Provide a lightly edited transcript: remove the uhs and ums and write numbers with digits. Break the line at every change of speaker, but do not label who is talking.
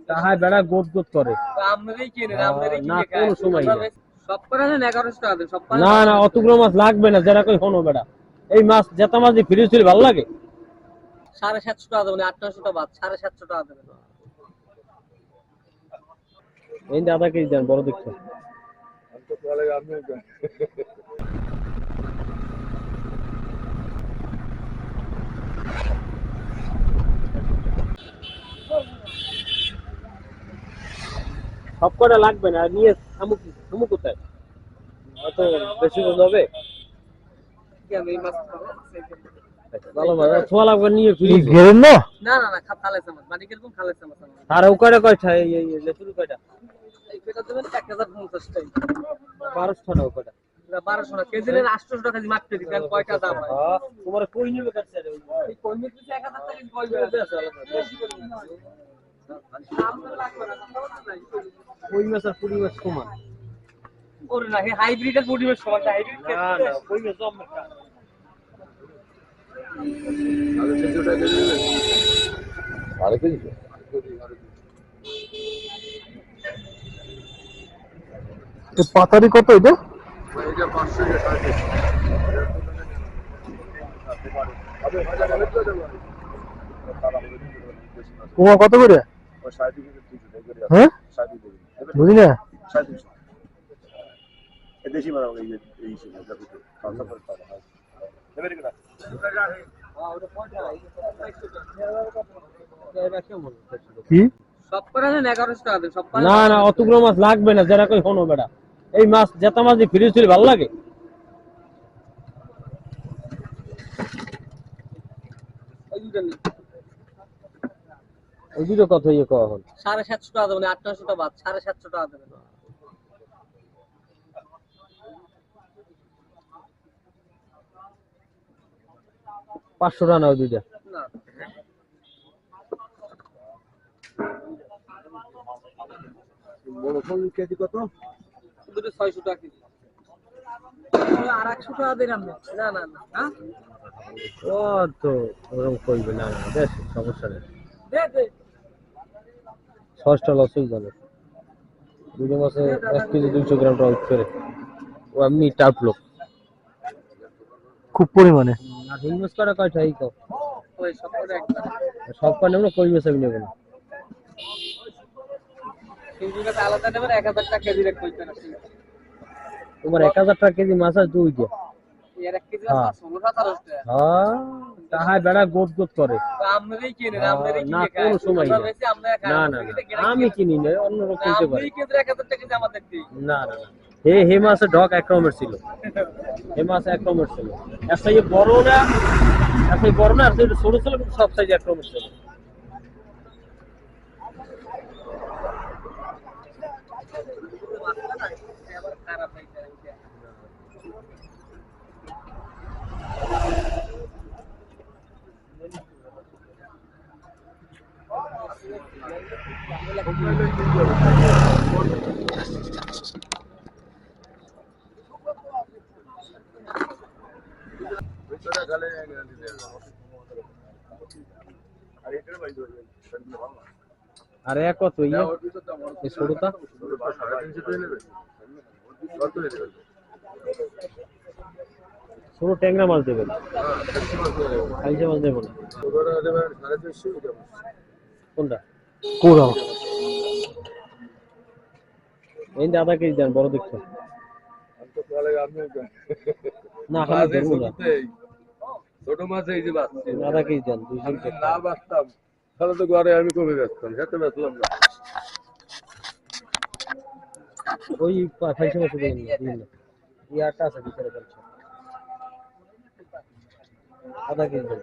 তাহায় বেড়া গোদ গোদ করে। না কোনো সময় না না অতগুলো মাছ লাগবে না, যেটা কই হনো বেড়া। এই মাছ জেতা মাছ দিয়ে ফ্রি ছিল ভালো লাগে।
750 টাকা দেবেন, 800 টাকা বাদ, 750 টাকা দেবেন।
এই আধা কেজি দেন বড় দেখছো। সব কটা লাগবে না, নিয়ে থামু কোথায়, অত বেশি হবে। ভালো মাছ ছোয়া লাগবে নিয়ে ফিরি ঘেরেন না।
না না না খালাইছে মাছ, মানে কিরকম খালাইছে মাছ।
আর ও কয়টা কয়টা এই লেচুর কয়টা?
এই পেটা দেবেন 1050 টাকা।
1200 টাকা কয়টা?
1200 টাকা কেজি, নেন 800 টাকা কেজি মারতে দিবেন। কয়টা দাম হয়?
তোমার কই নিবে কাছে রে?
এই কই নিতে 1000 টাকা কেজি কই নিবে আছে আলাদা।
কই মাছ আর পুরি মাছ সমান?
ওরে না, হাইব্রিড আর পুরি মাছ সমান, হাইব্রিড
না না কই মাছ জম না।
আরে কেজি
পাতারি কত এটা?
এটা 500 টাকা 350।
ওমা কত করে? হ্যাঁ বুঝি না।
দেশি মাছ এই ছিল
কি
সব করে নেন 1100 টাকা দেন। সব
না না অতগুলো মাছ লাগবে না, যেটা কই হনো বেড়া। এই মাছ জেতা মাছ দিয়ে ফ্রি ছিল ভালো লাগে। ওই দুটো কত ইয়ে করা হল?
750 টাকা দেবেন, 800 টাকা বাদ, 750 টাকা দেবেন।
পাঁচশো টাকা না ওই দুইটা?
না
বড় কোন কেজি কত?
দুটো 600 টাকা কেজি। আর 100 টাকা দেন আপনি। না না না হ্যাঁ
ও তো ওরকম করবে না, বেশ সমস্যা নেই।
দে দে
সসটা লস হয়ে যাবে। দুটো মাসে 1 কেজি 200 গ্রাম টাউট করে। ও এমনি টাউট লোক খুব পরিমাণে। আর রুই মাছ করা কয়টা এই কও?
ওই সব করে একবার।
সব কয় নেব না, কই মাছ আমি নেব না।
সিঙ্গিটা আলাদা নেবেন, 1000 টাকা কেজি রেট কইতেন আপনি।
তোমার 1000 টাকা কেজি মাছ আছে দুইটা।
এর 1 কেজি আছে 16-17 টাকা।
হ্যাঁ তাহায় বেড়া গোদ গোদ করে।
আমরাই কিনেন, আমরাই
না
কিনে খাই।
কোনো সময়
আমরা
না।
বেশি আমরা খাই
না না আমি কিনি না, অন্য লোক কিনতে পারে।
আপনি কিনে 1000 টাকা কেজি আমাদের দিই।
না না না হে মাছের ঢক এক রকমের ছিল। হে মাছ এক রকমের ছিল। এক সাইজে বড় না, এক সাইজে বড় না, আর সাইজে ছোট ছিল, কিন্তু সব সাইজে এক রকমের ছিল।
খারাপ হইছে।
আর এক কত ইয়ে এই ছোটটা? ছোট ট্যাংরা মাছ দেবেন, কালচে মাছ দেবো না। কোনটা? কোরা এই আধা কেজি দেন বড় দেখছো। না
ছোট মাছ এই যে বাঁচছে
আধা কেজি দেন 200
না বাঁচতাম তাহলে তো ঘরে আমি কমে বেচতাম, সেটা বেচলাম না।
ওই কালচে মাছ দেবেন না, ইয়াটা আছে ভিতরে কালচে আধা কেজি দেন।